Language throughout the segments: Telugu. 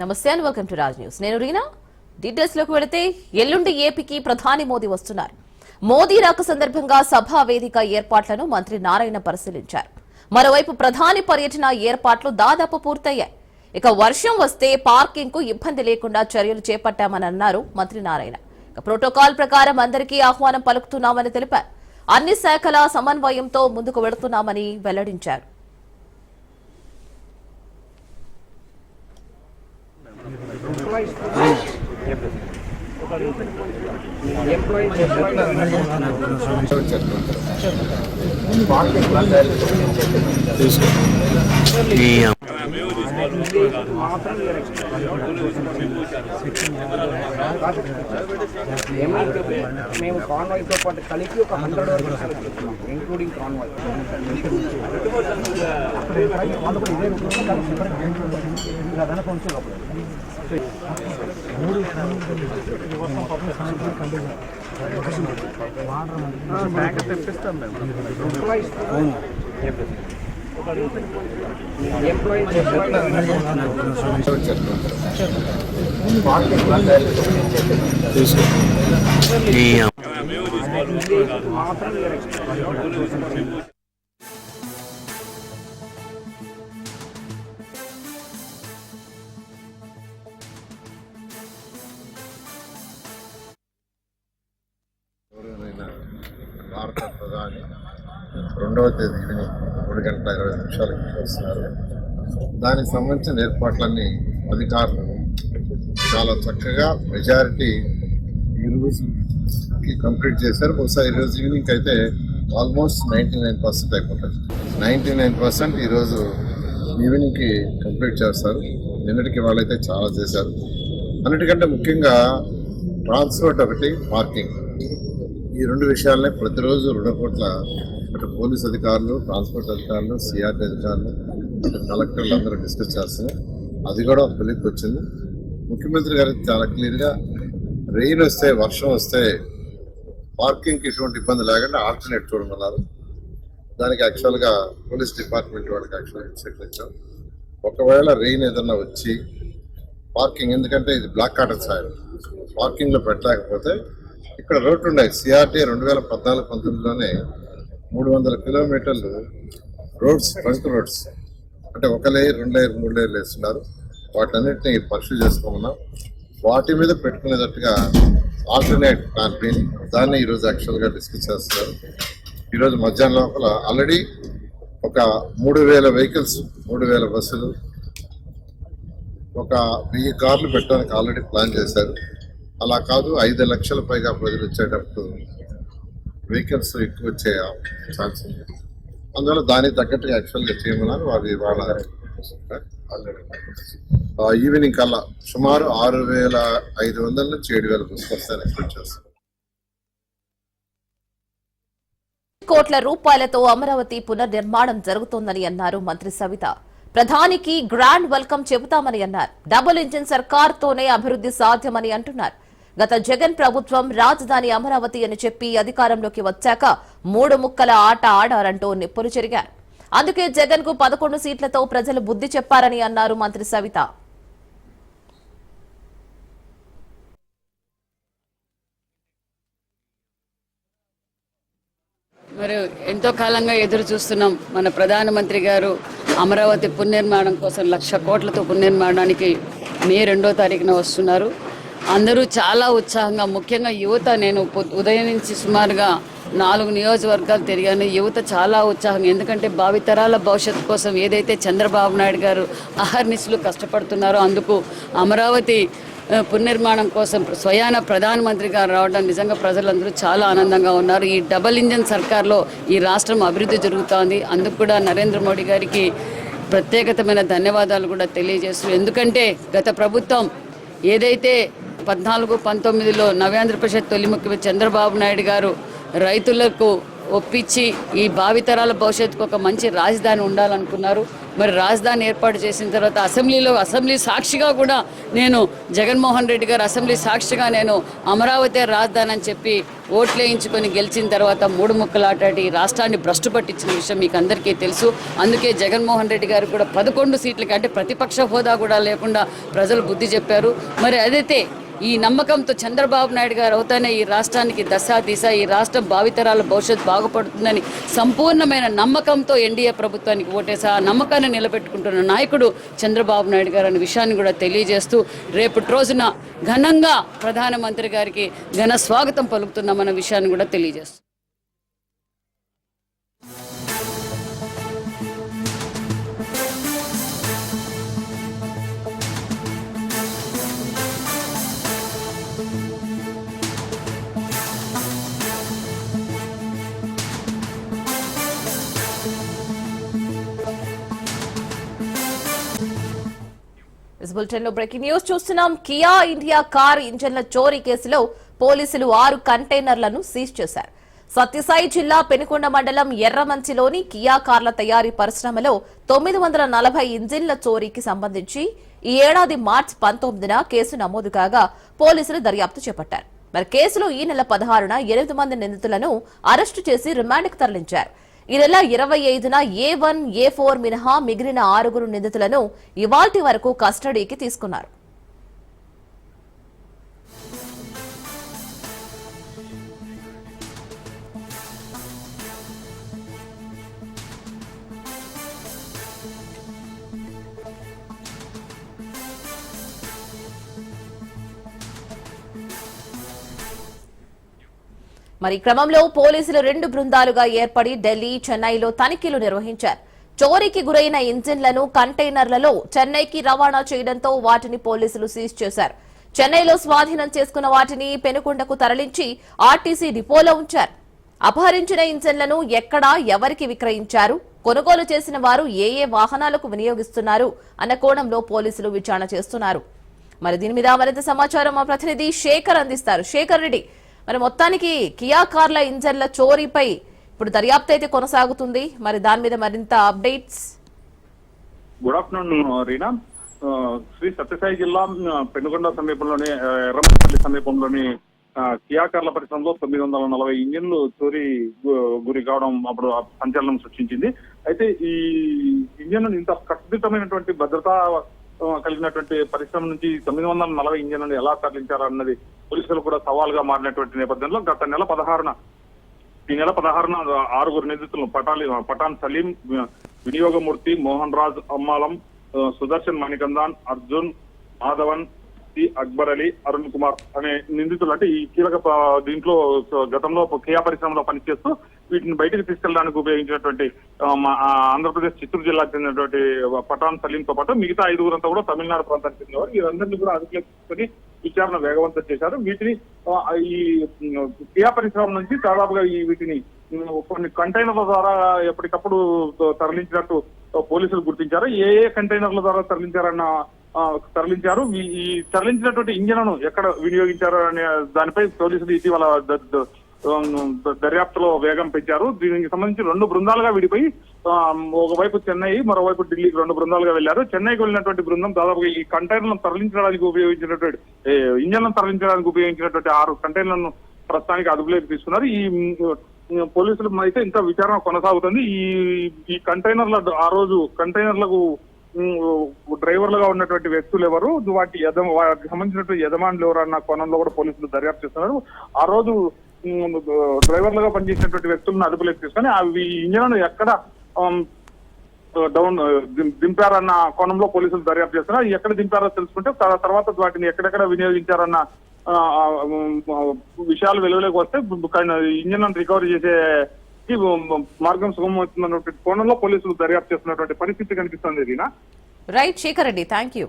నమస్తే and welcome to Raj news. నేను రీనా. డీటెయిల్స్ లోకి వెళితే ఎల్లుండి ఏపీకి ప్రధాని మోదీ వస్తున్నారు. మోదీ రాక సందర్భంగా సభా వేదిక ఏర్పాట్లను మంత్రి నారాయణ పరిశీలించారు. మరోవైపు ప్రధాని పర్యటన ఏర్పాట్లు దాదాపు పూర్తయ్యాయి. ఇక వర్షం వస్తే పార్కింగ్ కు ఇబ్బంది లేకుండా చర్యలు చేపట్టామని అన్నారు మంత్రి నారాయణ. ప్రోటోకాల్ ప్రకారం అందరికీ ఆహ్వానం పలుకుతున్నామని తెలిపారు. అన్ని శాఖల సమన్వయంతో ముందుకు వెళుతున్నామని వెల్లడించారు. మేము కాన్వాయ్తో పాటు కలిపి ఒక 100 వరకు ఇంక్లూడింగ్ కాన్వాయ్. తెప్పిస్తాం మేము భారత ప్రధాని 2వ తేదీ ఈవినింగ్ 3:20 వస్తున్నారు. దానికి సంబంధించిన ఏర్పాట్లన్నీ అధికారులు చాలా చక్కగా మెజారిటీ ఈ రోజుకి కంప్లీట్ చేశారు. బహుశా ఈరోజు ఈవినింగ్ అయితే ఆల్మోస్ట్ 99% అయిపోతుంది. 99% ఈరోజు ఈవినింగ్కి కంప్లీట్ చేస్తారు. నిన్నటికి వాళ్ళైతే చాలా చేశారు. అన్నిటికంటే ముఖ్యంగా ట్రాన్స్పోర్ట్ ఒకటి, పార్కింగ్, ఈ 2 విషయాలనే ప్రతిరోజు 2 కోట్ల అటు పోలీస్ అధికారులు, ట్రాన్స్పోర్ట్ అధికారులు, సిఆర్టీ అధికారులు, అటు కలెక్టర్లు అందరూ డిస్కస్ చేస్తున్నారు. అది కూడా ఒక పిలుపు వచ్చింది. ముఖ్యమంత్రి గారికి చాలా క్లియర్గా రెయిన్ వస్తే, వర్షం వస్తే పార్కింగ్కి ఎటువంటి ఇబ్బంది లేకుండా ఆల్టర్నేట్ చూడమన్నారు. దానికి యాక్చువల్గా పోలీస్ డిపార్ట్మెంట్ వాళ్ళకి యాక్చువల్గా ఇన్స్ట్రక్షన్ ఇచ్చాం. ఒకవేళ రెయిన్ ఏదన్నా వచ్చి పార్కింగ్, ఎందుకంటే ఇది బ్లాక్ కాటన్ సాయిల్, పార్కింగ్లో పెట్టలేకపోతే ఇక్కడ రోడ్లు ఉన్నాయి. సిఆర్టీ 2014-19లోనే 300 కిలోమీటర్లు రోడ్స్, ట్రంక్ రోడ్స్, అంటే 1 లేయర్, 2 లేయర్, 3 లేయర్లు వేస్తున్నారు. వాటన్నిటిని పర్సూ చేసుకోమన్నాం. వాటి మీద పెట్టుకునేటట్టుగా ఆల్టర్నేట్ ప్లాన్ బి, దాన్ని ఈరోజు యాక్చువల్గా డిస్కస్ చేస్తున్నారు. ఈరోజు మధ్యాహ్నం లోపల ఆల్రెడీ ఒక 3000 వెహికల్స్, 3000 బస్సులు, ఒక 1000 కార్లు పెట్టడానికి ఆల్రెడీ ప్లాన్ చేశారు. అలా కాదు, 5 లక్షల పైగా ప్రజలు వచ్చేటప్పుడు వెహికల్స్ ఎక్కువ వచ్చే ఛాన్స్ ఉంది. అందువల్ల దానికి తగ్గట్టుగా యాక్చువల్గా చేయమన్నారు. వారి వాళ్ళ ఈవినింగ్ కల్లా సుమారు 6500 నుంచి 7000 బస్సులు వస్తాయని ఎక్స్పెక్ట్ చేస్తారు. కోట్ల రూపాయలతో అమరావతి పునర్నిర్మాణం జరుగుతోందని అన్నారు మంత్రి సవిత. ప్రధానికి గ్రాండ్ వెల్కమ్ చెబుతామని అన్నారు. డబుల్ ఇంజిన్ సర్కార్తోనే అభివృద్ధి సాధ్యమని అంటున్నారు. గత జగన్ ప్రభుత్వం రాజధాని అమరావతి అని చెప్పి అధికారంలోకి వచ్చాక 3 ముక్కల ఆట ఆడారంటూ నిప్పులు చెరిగారు. అందుకే జగన్ కు 11 సీట్లతో ప్రజలు బుద్ధి చెప్పారని అన్నారు మంత్రి సవిత. మరి ఎంతో కాలంగా ఎదురు చూస్తున్నాం. మన ప్రధానమంత్రి గారు అమరావతి పునర్నిర్మాణం కోసం 1,00,000 కోట్లతో పునర్నిర్మాణానికి మే 2వ తారీఖున వస్తున్నారు. అందరూ చాలా ఉత్సాహంగా, ముఖ్యంగా యువత, నేను ఉదయం నుంచి సుమారుగా 4 నియోజకవర్గాలు తిరిగాను. యువత చాలా ఉత్సాహంగా, ఎందుకంటే భావితరాల భవిష్యత్తు కోసం ఏదైతే చంద్రబాబు నాయుడు గారు అహర్నిశలు కష్టపడుతున్నారో అందుకు అమరావతి పునర్నిర్మాణం కోసం స్వయాన ప్రధానమంత్రి గారు రావడం నిజంగా ప్రజలందరూ చాలా ఆనందంగా ఉన్నారు. ఈ డబల్ ఇంజన్ సర్కార్లో ఈ రాష్ట్రం అభివృద్ధి జరుగుతోంది. అందుకు కూడా నరేంద్ర మోడీ గారికి ప్రత్యేకమైన ధన్యవాదాలు కూడా తెలియజేస్తూ, ఎందుకంటే గత ప్రభుత్వం ఏదైతే 14-19లో నవ్యాంధ్రప్రదేశ్ తొలి ముఖ్యమంత్రి చంద్రబాబు నాయుడు గారు రైతులకు ఒప్పించి ఈ భావితరాల భవిష్యత్తుకు ఒక మంచి రాజధాని ఉండాలనుకున్నారు. మరి రాజధాని ఏర్పాటు చేసిన తర్వాత అసెంబ్లీ సాక్షిగా కూడా నేను జగన్మోహన్ రెడ్డి గారు అసెంబ్లీ సాక్షిగా నేను అమరావతి రాజధాని అని చెప్పి ఓట్లేయించుకొని గెలిచిన తర్వాత 3 ముక్కలాటాడి రాష్ట్రాన్ని భ్రష్టు పట్టించిన విషయం మీకు అందరికీ తెలుసు. అందుకే జగన్మోహన్ రెడ్డి గారు కూడా 11 సీట్లకి అంటే ప్రతిపక్ష హోదా కూడా లేకుండా ప్రజలు బుద్ధి చెప్పారు. మరి అదైతే ఈ నమ్మకంతో చంద్రబాబు నాయుడు గారు అవుతానే ఈ రాష్ట్రానికి దిశ ఈ రాష్ట్రం భావితరాల భవిష్యత్తు బాగుపడుతుందని సంపూర్ణమైన నమ్మకంతో ఎన్డీఏ ప్రభుత్వానికి ఓటేసి ఆ నమ్మకాన్ని నిలబెట్టుకుంటున్న నాయకుడు చంద్రబాబు నాయుడు గారు అనే విషయాన్ని కూడా తెలియజేస్తూ రేపటి రోజున ఘనంగా ప్రధానమంత్రి గారికి ఘన స్వాగతం పలుకుతున్నామన్న విషయాన్ని కూడా తెలియజేస్తూ బులెటిన్ లో బ్రేకింగ్ న్యూస్ చూస్తున్నాం. కియా ఇండియా కార్ ఇంజన్ల చోరీ కేసులో పోలీసులు 6 కంటైనర్లను సీజ్ చేశారు. సత్యసాయి జిల్లా పెనుకొండ మండలం ఎర్రమంచిలోని కియా కార్ల తయారీ పరిశ్రమలో 940 ఇంజిన్ల చోరీకి సంబంధించి ఈ ఏడాది మార్చి 19న కేసు నమోదు కాగా పోలీసులు దర్యాప్తు చేపట్టారు. మరి కేసులో ఈ నెల 16న 8 మంది నిందితులను అరెస్టు చేసి రిమాండ్కు తరలించారు. ఈ నెల 25న A1, A4 మినహా మిగిలిన 6 నిందితులను ఇవాల్టి వరకు కస్టడీకి తీసుకున్నారు. మరి క్రమంలో పోలీసులు 2 బృందాలుగా ఏర్పడి ఢిల్లీ, చెన్నైలో తనిఖీలు నిర్వహించారు. చోరీకి గురైన ఇంజిన్లను కంటైనర్లలో చెన్నైకి రవాణా చేయడంతో వాటిని పోలీసులు సీజ్ చేశారు. చెన్నైలో స్వాధీనం చేసుకున్న వాటిని పెనుకొండకు తరలించి ఆర్టీసీ డిపోలో ఉంచారు. అపహరించిన ఇంజిన్లను ఎక్కడా ఎవరికి విక్రయించారు, కొనుగోలు చేసిన వారు ఏ వాహనాలకు వినియోగిస్తున్నారు అన్న కోణంలో పోలీసులు విచారణ చేస్తున్నారు. మరి దీని మీద మరింత సమాచారం మా ప్రతినిధి శేఖర్ అందిస్తారు. శేఖర్ రెడ్డి, మరి మొత్తానికి కియా కార్ల ఇంజన్ల చోరీపై ఇప్పుడు దర్యాప్తు అయితే కొనసాగుతుంది. మరి దాని మీద మరింత updates. Good afternoon Reena. Shri Sathya Sai జిల్లా పెనుగొండ సమీపంలోని ఎర్రమపల్లి సమీపంలోని కియా కార్ల పరిశ్రమలో 940 ఇంజిన్లు చోరీ గురి కావడం అప్పుడు సంచలనం సృష్టించింది. అయితే ఈ ఇంజిన్ ఇంత కట్టుదిట్టమైనటువంటి భద్రతా కలిగినటువంటి పరిశ్రమ నుంచి 940 ఇంజన్లను ఎలా తరలించారన్నది పోలీసులు కూడా సవాల్గా మారినటువంటి నేపథ్యంలో గత నెల 16న 6 నిందితులను పఠాన్ సలీం, వినియోగమూర్తి, మోహన్ రాజ్ అమ్మాలం, సుదర్శన్ మణికందాన్, అర్జున్, మాధవన్, సి అక్బర్ అలీ, అరుణ్ కుమార్ అనే నిందితులు అంటే ఈ కీలక దీంట్లో గతంలో కియా పరిశ్రమలో పనిచేస్తూ వీటిని బయటకు తీసుకెళ్ళడానికి ఉపయోగించినటువంటి ఆంధ్రప్రదేశ్ చిత్తూరు జిల్లాకు చెందినటువంటి పఠాన్ సలీంతో పాటు మిగతా 5గురంతా కూడా తమిళనాడు ప్రాంతానికి చెందినవారు. వీరందరినీ కూడా అదుపులోకి తీసుకుని విచారణ వేగవంతం చేశారు. వీటిని ఈ కియా పరిశ్రమ నుంచి దాదాపుగా వీటిని కొన్ని కంటైనర్ల ద్వారా ఎప్పటికప్పుడు తరలించినట్టు పోలీసులు గుర్తించారు. ఏ కంటైనర్ల ద్వారా తరలించారు, ఈ తరలించినటువంటి ఇంజన్లను ఎక్కడ వినియోగించారు అనే దానిపై పోలీసులు ఇటీవల దర్యాప్తులో వేగం పెంచారు. దీనికి సంబంధించి 2 బృందాలుగా విడిపోయి ఒకవైపు చెన్నై, మరోవైపు ఢిల్లీకి 2 బృందాలుగా వెళ్లారు. చెన్నైకి వెళ్ళినటువంటి బృందం దాదాపుగా ఈ కంటైనర్లను తరలించడానికి ఉపయోగించినటువంటి ఇంజన్లను తరలించడానికి ఉపయోగించినటువంటి 6 కంటైనర్లను ప్రస్తుతానికి అదుపులోకి తీసుకున్నారు. ఈ పోలీసులు అయితే ఇంకా విచారణ కొనసాగుతుంది. ఈ కంటైనర్ల ఆ రోజు కంటైనర్లకు డ్రైవర్లుగా ఉన్నటువంటి వ్యక్తులు ఎవరు, వాటికి సంబంధించినటువంటి యజమానులు ఎవరు అన్న కోణంలో కూడా పోలీసులు దర్యాప్తు చేస్తున్నారు. ఆ రోజు డ్రైవర్లుగా పనిచేసినటువంటి వ్యక్తులను అదుపులోకి తీసుకొని అవి ఇంజన్లను ఎక్కడ దింపారన్న కోణంలో పోలీసులు దర్యాప్తు చేస్తున్నారు. ఎక్కడ దింపారో తెలుసుకుంటే తర్వాత వాటిని ఎక్కడెక్కడ వినియోగించారన్న విషయాలు వెలుగులోకి వస్తే ఇంజన్ రికవరీ చేసే మార్గం సుగమవుతున్నటువంటి కోణంలో పోలీసులు దర్యాప్తు చేస్తున్నటువంటి పరిస్థితి కనిపిస్తుంది. దీనా right Shekhar Reddy, thank you.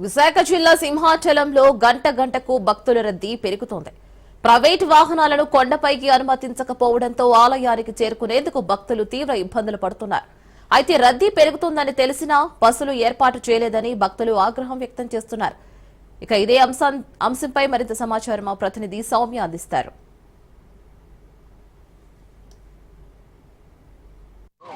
Visakha జిల్లా సింహాచలంలో గంట గంటకు భక్తుల రద్దీ పెరుగుతోంది. ప్రైవేటు వాహనాలను కొండపైకి అనుమతించకపోవడంతో ఆలయానికి చేరుకునేందుకు భక్తులు తీవ్ర ఇబ్బందులు పడుతున్నారు. అయితే రద్దీ పెరుగుతుందని తెలిసినా బస్సులు ఏర్పాటు చేయలేదని భక్తులు ఆగ్రహం వ్యక్తం చేస్తున్నారు. ఇక ఇదే అంశంపై మరింత సమాచారం మా ప్రతినిధి సౌమ్య అందిస్తారు.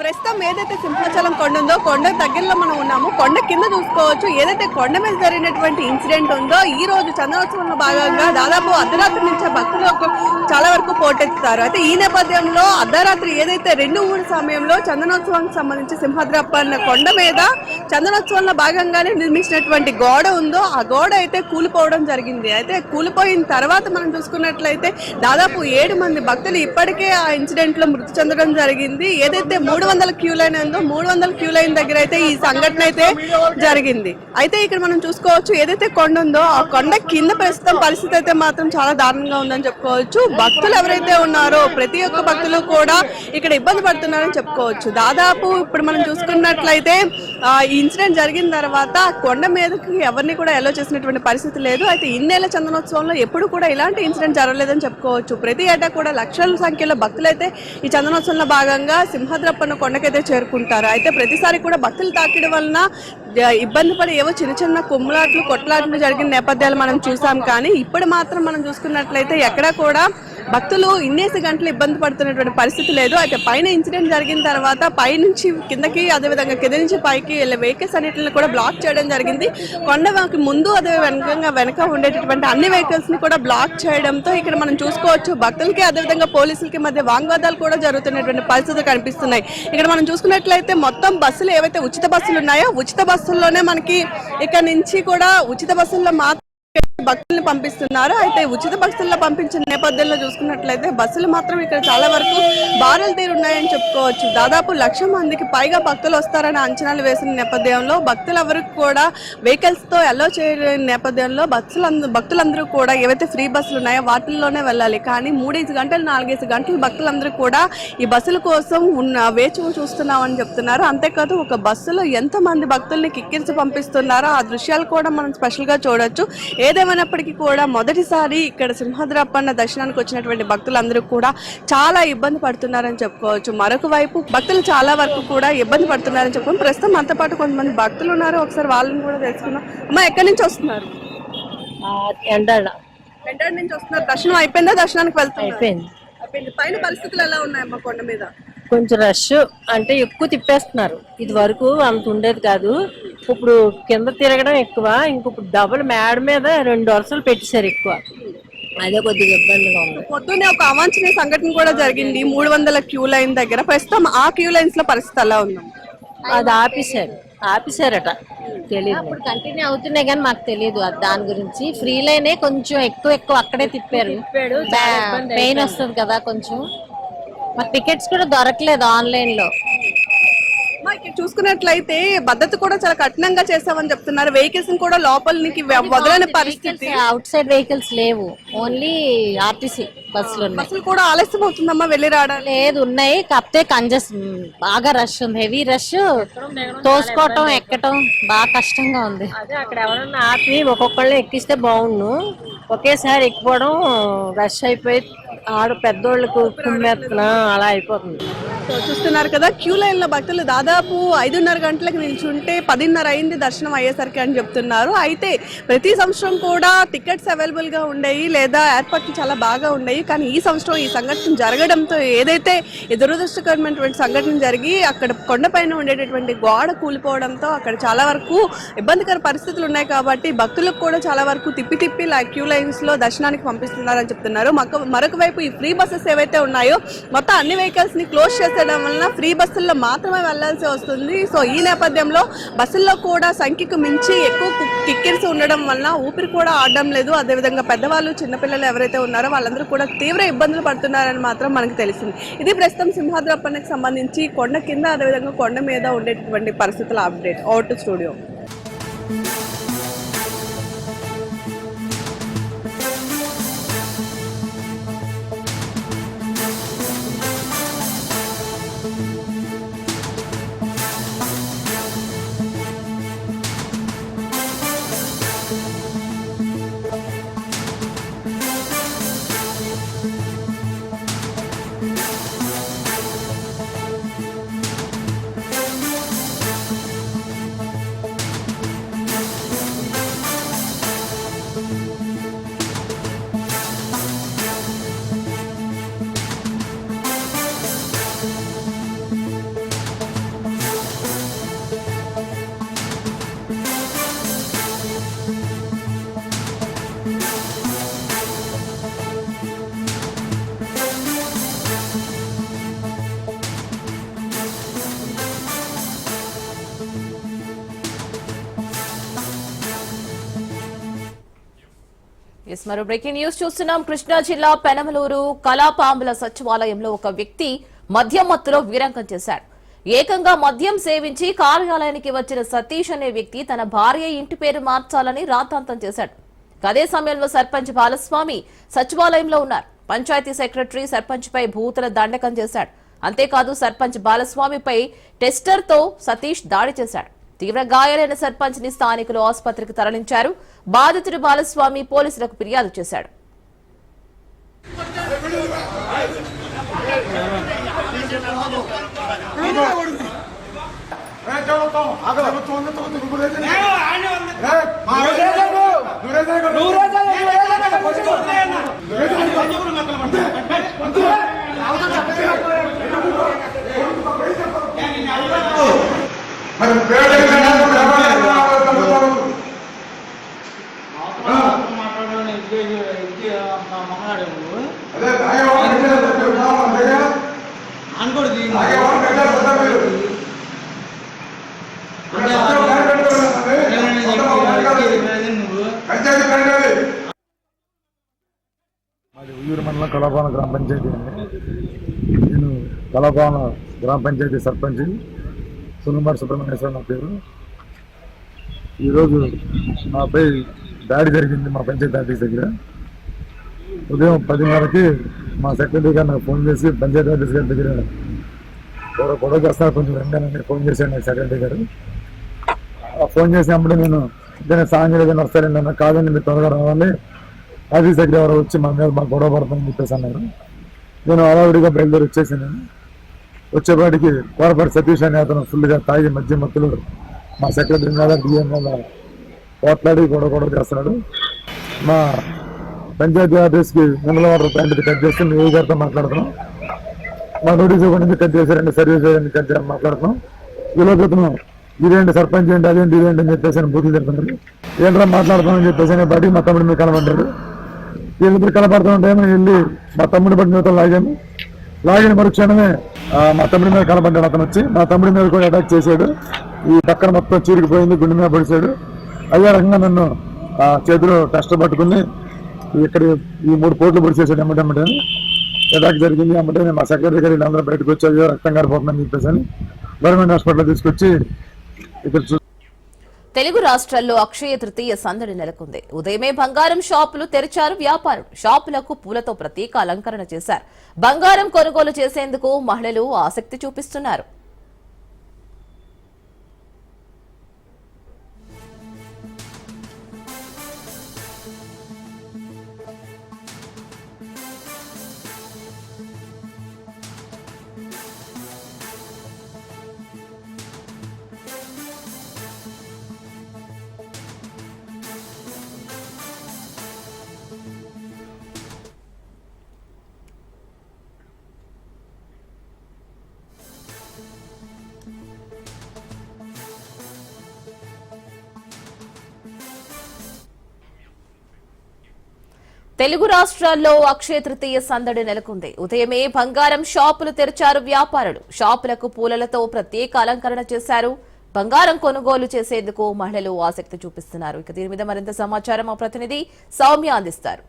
ప్రస్తుతం ఏదైతే సింహాచలం కొండ ఉందో కొండ దగ్గరలో మనం ఉన్నాము. కొండ కింద చూసుకోవచ్చు ఏదైతే కొండ మీద జరిగినటువంటి ఇన్సిడెంట్ ఉందో ఈ రోజు చందనోత్సవంలో భాగంగా దాదాపు అర్ధరాత్రి నుంచి భక్తులు చాలా వరకు పోటెత్తుతారు. అయితే ఈ నేపథ్యంలో అర్ధరాత్రి ఏదైతే 2-3 సమయంలో చందనోత్సవానికి సంబంధించి సింహాద్రప్పన్న కొండ మీద చందనోత్సవంలో భాగంగానే నిర్మించినటువంటి గోడ ఉందో ఆ గోడ అయితే కూలిపోవడం జరిగింది. అయితే కూలిపోయిన తర్వాత మనం చూసుకున్నట్లయితే దాదాపు 7 మంది భక్తులు ఇప్పటికే ఆ ఇన్సిడెంట్ లో మృతి చెందడం జరిగింది. ఏదైతే 300 క్యూ లైన్ ఉందో 300 క్యూ లైన్ దగ్గర అయితే ఈ సంఘటన అయితే జరిగింది. అయితే ఇక్కడ మనం చూసుకోవచ్చు ఏదైతే కొండ ఉందో ఆ కొండ కింద ప్రస్తుతం పరిస్థితి అయితే మాత్రం చాలా దారుణంగా ఉందని చెప్పుకోవచ్చు. భక్తులు ఎవరైతే ఉన్నారో ప్రతి ఒక్క భక్తులు కూడా ఇక్కడ ఇబ్బంది పడుతున్నారని చెప్పుకోవచ్చు. దాదాపు ఇప్పుడు మనం చూసుకున్నట్లయితే ఈ ఇన్సిడెంట్ జరిగిన తర్వాత కొండ మీదకి ఎవరిని కూడా ఎలో చేసినటువంటి పరిస్థితి లేదు. అయితే ఇన్నేళ్ల చందనోత్సవంలో ఎప్పుడు కూడా ఇలాంటి ఇన్సిడెంట్ జరగలేదని చెప్పుకోవచ్చు. ప్రతి ఏటా కూడా లక్షల సంఖ్యలో భక్తులైతే ఈ చందనోత్సవంలో భాగంగా సింహాద్రప్పన్న కొండకైతే చేరుకుంటారు. అయితే ప్రతిసారి కూడా భక్తులు తాకిడం వలన ఇబ్బంది పడి ఏవో చిన్న చిన్న కుమ్ములాట్లు కొట్లాట్లు జరిగిన నేపథ్యాలు మనం చూసాం. కానీ ఇప్పుడు మాత్రం మనం చూసుకున్నట్లయితే ఎక్కడా కూడా భక్తులు ఇన్నేసి గంటలు ఇబ్బంది పడుతున్నటువంటి పరిస్థితి లేదు. అయితే పైన ఇన్సిడెంట్ జరిగిన తర్వాత పై నుంచి కిందకి అదేవిధంగా కింద నుంచి పైకి వెళ్ళే వెహికల్స్ అన్నింటిని కూడా బ్లాక్ చేయడం జరిగింది. కొండకి ముందు అదే వెనక ఉండేటటువంటి అన్ని వెహికల్స్ ని కూడా బ్లాక్ చేయడంతో ఇక్కడ మనం చూసుకోవచ్చు భక్తులకి అదేవిధంగా పోలీసులకి మధ్య వాగ్వాదాలు కూడా జరుగుతున్నటువంటి పరిస్థితులు కనిపిస్తున్నాయి. ఇక్కడ మనం చూసుకున్నట్లయితే మొత్తం బస్సులు ఏవైతే ఉచిత బస్సులు ఉన్నాయో ఉచిత బస్సుల్లోనే మనకి ఇక్కడ నుంచి కూడా ఉచిత బస్సుల్లో మాత్రం భక్తుల్ని పంపిస్తున్నారు. అయితే ఉచిత బస్సుల్లో పంపించిన నేపథ్యంలో చూసుకున్నట్లయితే బస్సులు మాత్రం ఇక్కడ చాలా వరకు బారులు తీరున్నాయని చెప్పుకోవచ్చు. దాదాపు 1,00,000 మందికి పైగా భక్తులు వస్తారని అంచనాలు వేసిన నేపథ్యంలో భక్తులు ఎవరికి కూడా వెహికల్స్ తో అలో చేయలేని నేపథ్యంలో భక్తులందరూ కూడా ఏవైతే ఫ్రీ బస్సులు ఉన్నాయో వాటిల్లోనే వెళ్ళాలి. కానీ 3-5 గంటలు 4-5 గంటలు భక్తులందరూ కూడా ఈ బస్సుల కోసం వేచి చూస్తున్నామని చెప్తున్నారు. అంతేకాదు ఒక బస్సులో ఎంతమంది భక్తుల్ని కిక్కించి పంపిస్తున్నారో ఆ దృశ్యాలు కూడా మనం స్పెషల్ గా చూడొచ్చు. ఏదేమైనప్పటికీ కూడా మొదటిసారి ఇక్కడ సింహాద్రప్పన్న దర్శనానికి వచ్చినటువంటి భక్తులందరూ కూడా చాలా ఇబ్బంది పడుతున్నారని చెప్పుకోవచ్చు. మరొక వైపు భక్తులు చాలా వరకు కూడా ఇబ్బంది పడుతున్నారని చెప్పుకోవచ్చు. ప్రస్తుతం మనతో పాటు కొంతమంది భక్తులు ఉన్నారు. ఒకసారి వాళ్ళని కూడా తెలుసుకుందాం. అమ్మా ఎక్కడి నుంచి వస్తున్నారు? ఎండాడ నుంచి వస్తున్నారు. దర్శనం అయిపోయిందా? దర్శనానికి వెళ్తారు? అయిపోయింది. పైన పరిస్థితులు ఎలా ఉన్నాయమ్మా కొండ మీద? కొంచెం రష్ అంటే ఎక్కువ తిప్పేస్తున్నారు. ఇది వరకు అంత ఉండేది కాదు. ఇప్పుడు కింద తిరగడం ఎక్కువ. ఇంకొక డబుల్ మేడ మీద 2 వరుసలు పెట్టేశారు ఎక్కువ. అదే కొద్దిగా ఇబ్బందిగా ఉంది. పొద్దున్నే ఒక అవాంఛనీయ సంఘటన కూడా జరిగింది 300 క్యూ లైన్ దగ్గర. ప్రస్తుతం ఆ క్యూ లైన్స్ లో పరిస్థితి ఎలా ఉంది? అది ఆపేశారట. తెలియదు. ఇప్పుడు కంటిన్యూ అవుతున్నాయి కానీ మాకు తెలియదు దాని గురించి. ఫ్రీ లైనే కొంచెం ఎక్కువ అక్కడే తిప్పారు. పెయిన్ వస్తుంది కదా కొంచెం. మాకు టికెట్స్ కూడా దొరకలేదు ఆన్లైన్ లో. ఇక్కడ చూసుకున్నట్లయితే భద్రత కూడా చాలా కఠినంగా చేస్తామని చెప్తున్నారు. వెహికల్స్ కూడా లోపలికి వదలని పరిస్థితి. అవుట్ సైడ్ వెహికల్స్ లేవు. ఓన్లీ ఆర్టీసీ బస్సులు కూడా ఆలస్యం అవుతుందమ్మా వెళ్ళి రావడం. లేదు ఉన్నాయి. కాకపోతే బాగా రష్ ఉంది. Heavy rush. తోసుకోవటం ఎక్కటం బాగా కష్టంగా ఉంది. అదే అక్కడ ఎవరన్నా ఆపి ఒక్కొక్కళ్ళని ఎక్కిస్తే బాగుండు. ఒకేసారి ఎక్కిపోవడం రష్ అయిపోయి ఆడ పెద్దోళ్ళకు కుమ్మెత్తన అలా అయిపోతుంది. సో చూస్తున్నారు కదా, క్యూ లైన్ లో భక్తులు దాదాపు 5:30 గంటలకు నిల్చుంటే 10:30 అయింది దర్శనం అయ్యేసరికి అని చెప్తున్నారు. అయితే ప్రతి సంవత్సరం కూడా టికెట్స్ అవైలబుల్ గా ఉండేవి, లేదా ఏర్పాట్లు చాలా బాగా ఉండేవి. కానీ ఈ సంవత్సరం ఈ సంఘటన జరగడంతో, ఏదైతే దురదృష్టకరమైనటువంటి సంఘటన జరిగి అక్కడ కొండపైన ఉండేటటువంటి గోడ కూలిపోవడంతో అక్కడ చాలా వరకు ఇబ్బందికర పరిస్థితులు ఉన్నాయి. కాబట్టి భక్తులకు కూడా చాలా వరకు తిప్పి క్యూ లైన్స్ లో దర్శనానికి పంపిస్తున్నారని చెప్తున్నారు. మరొక వైపు ఈ ఫ్రీ బస్సెస్ ఏవైతే ఉన్నాయో మొత్తం అన్ని వెహికల్స్ ని క్లోజ్ చేసేయడం వలన ఫ్రీ బస్సుల్లో మాత్రమే వెళ్లాల్సి వస్తుంది. సో ఈ నేపథ్యంలో బస్సుల్లో కూడా సంఖ్యకు మించి ఎక్కువ టికెట్స్ ఉండడం వలన ఊపిరి కూడా ఆడడం లేదు. అదేవిధంగా పెద్దవాళ్ళు, చిన్నపిల్లలు ఎవరైతే ఉన్నారో వాళ్ళందరూ కూడా తీవ్ర ఇబ్బందులు పడుతున్నారని మాత్రం మనకు తెలిసింది. ఇది ప్రస్తుతం సింహాద్రి అప్పన్నకు సంబంధించి కొండ కింద అదేవిధంగా కొండ మీద ఉండేటటువంటి పరిస్థితుల అప్డేట్. Out to studio. మరో బ్రేకింగ్ న్యూస్ చూస్తున్నాం. కృష్ణా జిల్లా పెనమలూరు కళాపాంబుల సచివాలయంలో ఒక వ్యక్తి మద్యం మత్తులో వీరంగం చేశాడు. ఏకంగా మద్యం సేవించి కార్యాలయానికి వచ్చిన సతీష్ అనే వ్యక్తి తన భార్య ఇంటి పేరు మార్చాలని రాతాంతం చేశాడు. అదే సమయంలో సర్పంచ్ బాలస్వామి సచివాలయంలో ఉన్నారు. పంచాయతీ సెక్రటరీ సర్పంచ్ పై భూతుల దండకం చేశాడు. అంతేకాదు సర్పంచ్ బాలస్వామిపై టెస్టర్ తో సతీష్ దాడి చేశాడు. తీవ్ర గాయాలైన సర్పంచ్ ని స్థానికులు ఆసుపత్రికి తరలించారు. బాధితుడు బాలస్వామి పోలీసులకు ఫిర్యాదు చేశాడు. ఉయ్యూరు మండలం కళాభవన గ్రామ పంచాయతీ అండి. నేను కళాభవన గ్రామ పంచాయతీ సర్పంచ్ సునుమార్ సుబ్రహ్మణ్యేశ్వర నా పేరు. ఈరోజు నాపై దాడి జరిగింది మా పంచాయతీ ఆఫీస్ దగ్గర. ఉదయం 10:30కి మా సెక్రటరీ గారు నాకు ఫోన్ చేసి పంచాయతీ ఆఫీస్ గారి దగ్గర గొడవ చేస్తున్నారు, కొంచెం వెంటనే ఫోన్ చేశాను నాకు సెక్రటరీ గారు. ఫోన్ చేసినప్పుడు నేను ఇద్దరు సాయంత్రం ఏదైనా వస్తారండి అన్న. కాదండి, మీరు త్వరగా రావాలి, ఆఫీస్ దగ్గర ఎవరో వచ్చి మా మీద మాకు గొడవ పడతామని చెప్పేసి అన్నారు. నేను అలవాడిగా బయలుదేరి వచ్చేసాను. వచ్చేపాటికి కోరపాటి సతీష్ అనే అతను ఫుల్గా తాగి మధ్య మత్తులు మా సెక్రటరీ మీద డిఎం మీద పోట్లాడి గొడవ చేస్తున్నాడు. మా పంచాయతీ ఆఫీస్కి మినరల్ వాటర్ ప్లాంట్ కట్ చేస్తే మీ గారితో మాట్లాడుతున్నాం. మా నోటీస్ ఇవ్వడానికి కట్ చేశారండి, సర్వీస్ చేయడానికి కట్ చేయాలని మాట్లాడుతున్నాం. ఈలోపు అతను ఇదేంటి సర్పంచ్ ఏంటి, అదేంటి ఇదేంటి అని చెప్పేసి బూతులు తిడుతున్నారు. ఏంట్రా మాట్లాడుతున్నామని చెప్పేసి బట్టి మా తమ్ముడి మీద కనబడ్డాడు. వీళ్ళిద్దరు కనపడుతుంటే వెళ్ళి మా తమ్ముడి బట్టి మీద లాగిన మరుక్షణమే మా తమ్ముడి మీద కనబడ్డాడు. అతను వచ్చి మా తమ్ముడి మీద కూడా అటాక్ చేశాడు. ఈ పక్కన మొత్తం చీరికిపోయింది, గుండె మీద పడిచాడు. అదే రకంగా నన్ను చేతిలో టెస్ట్ పట్టుకుని ఇక్కడ ఈ 3 పోట్లు పొడిచేసాడు. ఎమ్మటెమ్మటే అటాక్ జరిగింది. ఎమ్మటే మా సెక్రటరీ గారు వీళ్ళందరూ బయటకు వచ్చి అయ్యో రక్తం కారిపోతుందని చెప్పేసి గవర్నమెంట్ హాస్పిటల్ తీసుకొచ్చి ఇక్కడ తెలుగు రాష్ట్రాల్లో అక్షయ తృతీయ సందడి నెలకొంది. ఉదయమే బంగారం షాపులు తెరిచారు వ్యాపారులు. షాపులకు పూలతో ప్రత్యేక అలంకరణ చేశారు. బంగారం కొనుగోలు చేసేందుకు మహిళలు ఆసక్తి చూపిస్తున్నారు. తెలుగు రాష్ట్రాల్లో అక్షయ తృతీయ సందడి నెలకొంది. ఉదయమే బంగారం షాపులు తెరిచారు వ్యాపారులు. షాపులకు పూలలతో ప్రత్యేక అలంకరణ చేశారు. బంగారం కొనుగోలు చేసేందుకు మహిళలు ఆసక్తి చూపిస్తున్నారు. ఇక దీని మీద మరింత సమాచారం మా ప్రతినిధి సౌమ్య అందిస్తారు.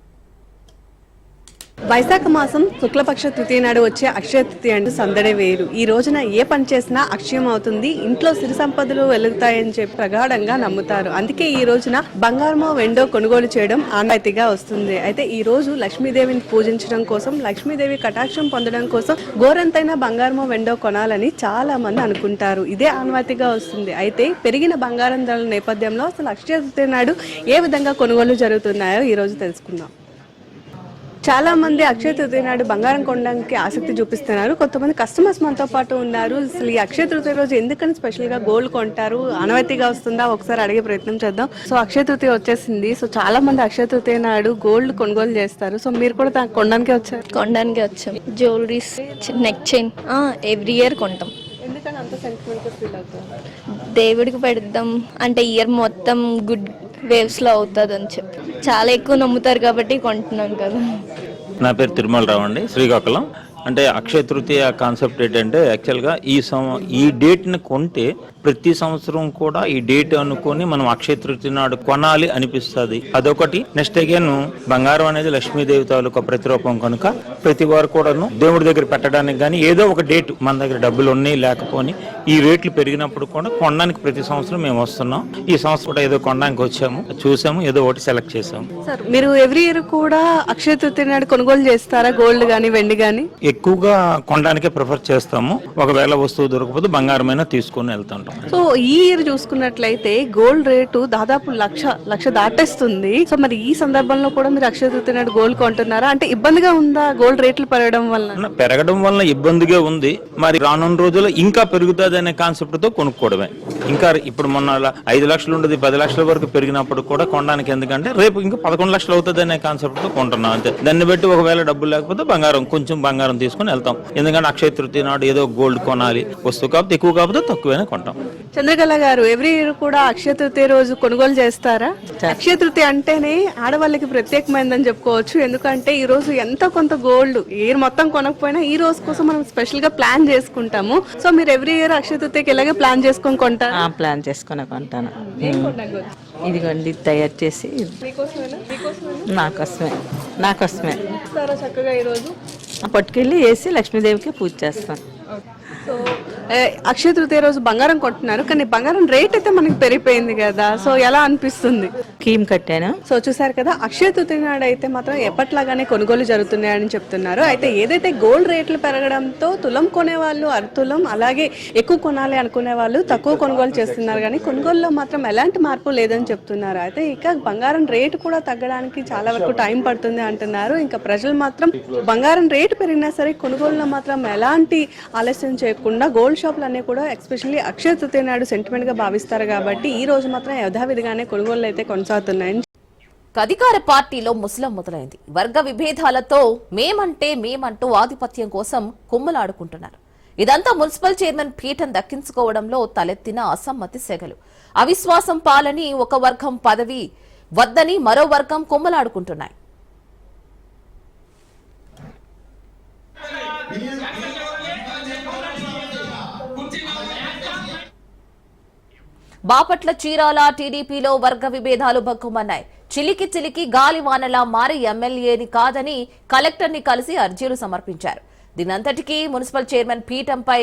వైశాఖ మాసం శుక్లపక్ష తృతీయ నాడు వచ్చే అక్షయ తృతీయ అంటే సందడే వేరు. ఈ రోజున ఏ పని చేసినా అక్షయం అవుతుంది, ఇంట్లో సిరి సంపదలు వెలుగుతాయని చెప్పి ప్రగాఢంగా నమ్ముతారు. అందుకే ఈ రోజున బంగారమో వెండో కొనుగోలు చేయడం ఆనవాయితీగా వస్తుంది. అయితే ఈ రోజు లక్ష్మీదేవిని పూజించడం కోసం, లక్ష్మీదేవి కటాక్షం పొందడం కోసం గోరంతైన బంగారమో వెండో కొనాలని చాలా మంది అనుకుంటారు. ఇదే ఆనవాయితీగా వస్తుంది. అయితే పెరిగిన బంగారం ధరల నేపథ్యంలో అసలు అక్షయ తృతీయ నాడు ఏ విధంగా కొనుగోలు జరుగుతున్నాయో ఈ రోజు తెలుసుకుందాం. చాలా మంది అక్షయ తృతీయ నాడు బంగారం కొనడానికి ఆసక్తి చూపిస్తున్నారు. కొంతమంది కస్టమర్స్ మనతో పాటు ఉన్నారు. అసలు ఈ అక్షయ తృతీయ రోజు ఎందుకని స్పెషల్ గా గోల్డ్ కొంటారు, ఆనవాయితీగా వస్తుందా, ఒకసారి అడిగే ప్రయత్నం చేద్దాం. సో అక్షయ తృతీయ వచ్చేసింది. సో చాలా మంది అక్షయ తృతీయ నాడు గోల్డ్ కొనుగోలు చేస్తారు. సో మీరు కూడా కొనడానికి వచ్చారు? కొనడానికి వచ్చాం. Jewelleries, neck chain every year కొంటాం. ఎందుకని అంత సెంటిమెంట్ గా ఫీల్ అవుతారు? దేవుడికి పెడదాం అంటే ఇయర్ మొత్తం గుడ్ వేవ్స్ లో అవుతుంది అని చెప్పి చాలా ఎక్కువ నమ్ముతారు కాబట్టి కొంటున్నాం కదా. నా పేరు తిరుమలరావు అండి, శ్రీకాకుళం. అంటే అక్షయ తృతీయ కాన్సెప్ట్ ఏంటంటే యాక్చువల్గా ఈ డేట్ని కొంటే ప్రతి సంవత్సరం కూడా ఈ డేట్ అనుకొని మనం అక్షయ తృతీయ నాడు కొనాలి అనిపిస్తుంది. అదొకటి. నెక్స్ట్ అగైన్ బంగారం అనేది లక్ష్మీదేవి తాలూకా ప్రతిరూపం కనుక ప్రతి వారు కూడాను దేవుడి దగ్గర పెట్టడానికి కానీ ఏదో ఒక డేట్ మన దగ్గర డబ్బులు ఉన్నాయి లేకపోని ఈ రేట్లు పెరిగినప్పుడు కూడా కొనడానికి ప్రతి సంవత్సరం మేము వస్తున్నాం. ఈ సంవత్సరం కూడా ఏదో కొనడానికి వచ్చాము, చూసాము, ఏదో ఒకటి సెలెక్ట్ చేసాము. సార్ మీరు ఎవ్రీ ఇయర్ కూడా అక్షయ తృతీయ నాడు కొనుగోలు చేస్తారా? గోల్డ్ గానీ వెండి గానీ? ఎక్కువగా కొనడానికే ప్రిఫర్ చేస్తాము. ఒకవేళ వస్తువు దొరకకపోతే బంగారమైనా తీసుకొని వెళ్తుంటాం. సో ఈ ఇయర్ చూసుకున్నట్లయితే గోల్డ్ రేటు దాదాపు లక్ష దాటేస్తుంది. సో మరి ఈ సందర్భంలో కూడా మీరు అక్షయ తృతీయ నాడు గోల్డ్ కొంటున్నారా? అంటే ఇబ్బందిగా ఉందా గోల్డ్ రేట్లు పెరగడం వల్ల? ఇబ్బందిగా ఉంది. మరి రానున్న రోజుల్లో ఇంకా పెరుగుతుంది అనే కాన్సెప్ట్ తో కొనుక్కోవడమే. ఇంకా ఇప్పుడు మొన్న 5 లక్షలు ఉండదు 10 లక్షల వరకు పెరిగినప్పుడు కూడా కొనడానికి, ఎందుకంటే రేపు ఇంకా 11 లక్షలు అవుతుంది అనే కాన్సెప్ట్ తో కొంటున్నాం అంతే. దాన్ని బట్టి ఒకవేళ డబ్బులు లేకపోతే కొంచెం బంగారం తీసుకుని వెళ్తాం. ఎందుకంటే అక్షయ తృతీయ నాడు ఏదో గోల్డ్ కొనాలి, వస్తువు కాకపోతే ఎక్కువ కాకపోతే తక్కువైనా కొంటాం. చంద్రకళ గారు ఎవ్రీ ఇయర్ కూడా అక్షయ తృతీయ రోజు కొనుగోలు చేస్తారా? అక్షయ తృతీయ అంటేనే ఆడవాళ్ళకి ప్రత్యేకమైందని చెప్పుకోవచ్చు. ఎందుకంటే ఈ రోజు ఎంత కొంత గోల్డ్ ఇయర్ మొత్తం కొనకపోయినా ఈ రోజు కోసం మనం స్పెషల్ గా ప్లాన్ చేసుకుంటాము. సో మీరు ఎవ్రీ ఇయర్ అక్షయ తృతీయకి ఇలాగే ప్లాన్ చేసుకొని కొంటారు? ప్లాన్ చేసుకుని కొంటాను. ఇదిగోండి తయారు చేసి నాకోసమే చక్కగా ఈ రోజు పట్టుకెళ్ళి వేసి లక్ష్మీదేవికి పూజ చేస్తాను. సో అక్షయ తృతీయ రోజు బంగారం కొంటున్నారు, కానీ బంగారం రేట్ అయితే మనకి పెరిగిపోయింది కదా. సో ఎలా అనిపిస్తుంది? స్కీమ్ కట్టాను. సో చూసారు కదా, అక్షయ తృతీయ నాడు అయితే మాత్రం ఎప్పట్లాగానే కొనుగోలు జరుగుతున్నాయని చెప్తున్నారు. అయితే ఏదైతే గోల్డ్ రేట్లు పెరగడంతో తులం కొనేవాళ్ళు అరతులం, అలాగే ఎక్కువ కొనాలి అనుకునే వాళ్ళు తక్కువ కొనుగోలు చేస్తున్నారు, కానీ కొనుగోలులో మాత్రం ఎలాంటి మార్పు లేదని చెప్తున్నారు. అయితే ఇక బంగారం రేటు కూడా తగ్గడానికి చాలా వరకు టైం పడుతుంది అంటున్నారు. ఇంకా ప్రజలు మాత్రం బంగారం రేటు పెరిగినా సరే కొనుగోలులో మాత్రం ఎలాంటి ఆలస్యం చేయకుండా గోల్డ్ షాపులు అన్నీ కూడా ఎస్పెషల్లీ అక్షయ తృతీయ నాడు సెంటిమెంట్ గా భావిస్తారు కాబట్టి ఈ రోజు మాత్రం యథావిధిగానే కొనుగోలు అయితే కొనసాగుతున్నాయి. అధికార పార్టీలో ముసలం మొదలైంది. వర్గ విభేదాలతో మేమంటూ ఆధిపత్యం కోసం కుమ్మలాడుకుంటున్నారు. ఇదంతా మున్సిపల్ చైర్మన్ పీఠం దక్కించుకోవడంలో తలెత్తిన అసమ్మతి సెగలు. అవిశ్వాసం పాలని ఒక వర్గం పదవి వద్దని మరో వర్గం కుమ్మలాడుకుంటున్నాయి. బాపట్ల చీరాల టీడీపీలో వర్గ విభేదాలు భగ్గుమన్నాయి. చిలికి గాలివానలా మారి ఎమ్మెల్యేని కాదని కలెక్టర్ని కలిసి అర్జీలు సమర్పించారు. దీనంతటికీ మున్సిపల్ చైర్మన్ పీఠంపై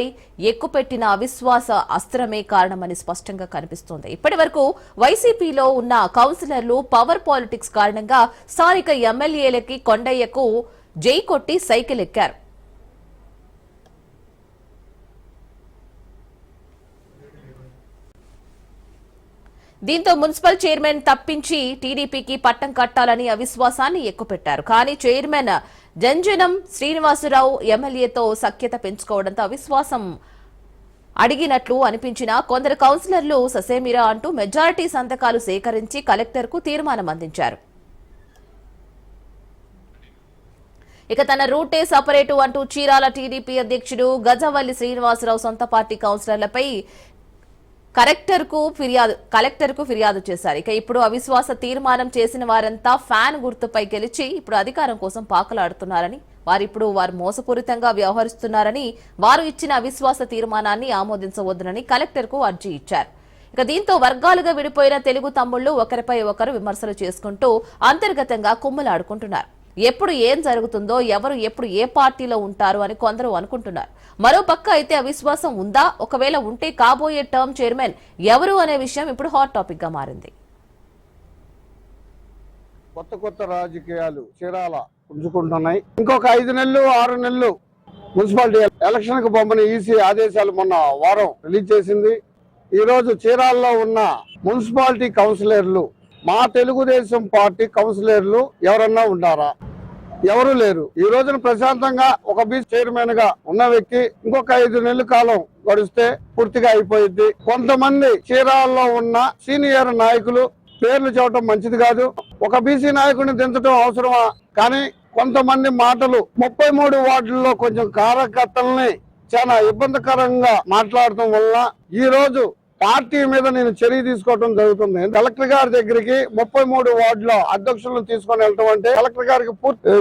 ఎక్కుపెట్టిన అవిశ్వాస అస్త్రమే కారణమని స్పష్టంగా కనిపిస్తోంది. ఇప్పటి వరకు వైసీపీలో ఉన్న కౌన్సిలర్లు పవర్ పాలిటిక్స్ కారణంగా స్థానిక ఎమ్మెల్యేలకి కొండయ్యకు జై కొట్టి సైకిల్ ఎక్కారు. దీంతో మున్సిపల్ చైర్మన్ తప్పించి టీడీపీకి పట్టం కట్టాలని అవిశ్వాసాన్ని ఎక్కుపెట్టారు. కానీ చైర్మన్ జంజనం శ్రీనివాసరావు ఎమ్మెల్యేతో సఖ్యత పెంచుకోవడంతో అవిశ్వాసం అడిగినట్లు అనిపించిన కొందరు కౌన్సిలర్లు ససేమిరా అంటూ మెజారిటీ సంతకాలు సేకరించి కలెక్టర్కు తీర్మానం అందించారు. ఇక తన రూటే సపరేటు అంటూ చీరాల టీడీపీ అధ్యక్షుడు గజవల్లి శ్రీనివాసరావు సొంత పార్టీ కౌన్సిలర్లపై కలెక్టర్ కు ఫిర్యాదు చేశారు. ఇక ఇప్పుడు అవిశ్వాస తీర్మానం చేసిన వారంతా ఫ్యాన్ గుర్తుపై గెలిచి ఇప్పుడు అధికారం కోసం పాకులాడుతున్నారని, వారు మోసపూరితంగా వ్యవహరిస్తున్నారని, వారు ఇచ్చిన అవిశ్వాస తీర్మానాన్ని ఆమోదించవద్దునని కలెక్టర్ కు అర్జీ ఇచ్చారు. ఇక దీంతో వర్గాలుగా విడిపోయిన తెలుగు తమ్ముళ్లు ఒకరిపై ఒకరు విమర్శలు చేసుకుంటూ అంతర్గతంగా కుమ్మలాడుకుంటున్నారు. ఎప్పుడు ఏం జరుగుతుందో, ఎవరు ఎప్పుడు ఏ పార్టీలో ఉంటారు అని కొందరు అనుకుంటున్నారు. మరోపక్క అయితే అవిశ్వాసం ఉందా, ఒకవేళ ఉంటే కాబోయే టర్మ్ చైర్మన్ ఎవరు అనే విషయం ఇప్పుడు హాట్ టాపిక్ గా మారింది. కొత్త రాజకీయాలు చీరాల పుంజుకుంటున్నాయి. ఇంకొక 5 నెలలు 6 నెలలు మున్సిపాలిటీ ఎలక్షన్ కు పంపిన ఈసీ ఆదేశాలు మొన్న వారం రిలీజ్ చేసింది. ఈ రోజు చీరాలలో ఉన్న మున్సిపాలిటీ కౌన్సిలర్లు, మా తెలుగుదేశం పార్టీ కౌన్సిలర్లు ఎవరన్నా ఉన్నారా? ఎవరు లేరు. ఈ రోజున ప్రశాంతంగా ఒక బీచ్ చైర్మన్ గా ఉన్న వ్యక్తి ఇంకొక 5 నెలల కాలం గడిస్తే పూర్తిగా అయిపోయింది. కొంతమంది చీరాలలో ఉన్న సీనియర్ నాయకులు పేర్లు చెప్పడం మంచిది కాదు. ఒక బీసీ నాయకుడిని దించడం అవసరమా? కానీ కొంతమంది మాటలు 33 వార్డుల్లో కొంచెం కార్యకర్తల్ని చాలా ఇబ్బందికరంగా మాట్లాడటం వల్ల ఈ రోజు పార్టీ మీద నేను చర్య తీసుకోవడం జరుగుతుంది. కలెక్టర్ గారి దగ్గరికి 33 వార్డుల అధ్యక్షులను తీసుకొని వెళ్ళటం అంటే కలెక్టర్ గారికి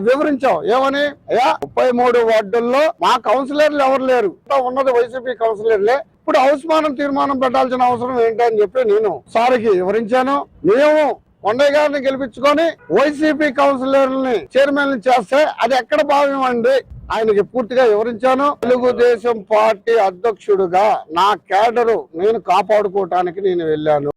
వివరించాం. ఏమని? అయ్యా 33 వార్డుల్లో మా కౌన్సిలర్లు ఎవరు లేరు, ఉన్నది వైసీపీ కౌన్సిలర్లే. ఇప్పుడు అవసమానం తీర్మానం పెట్టాల్సిన అవసరం ఏంటని చెప్పి నేను సార్కి వివరించాను. మేము కొండయ్య గారిని గెలిపించుకొని వైసీపీ కౌన్సిలర్ని చైర్మన్ చేస్తే అది ఎక్కడ భావ్యం అండి? ఆయనకి పూర్తిగా వివరించాను. తెలుగుదేశం పార్టీ అధ్యక్షుడుగా నా క్యాడరు నేను కాపాడుకోవటానికి నేను వెళ్ళాను.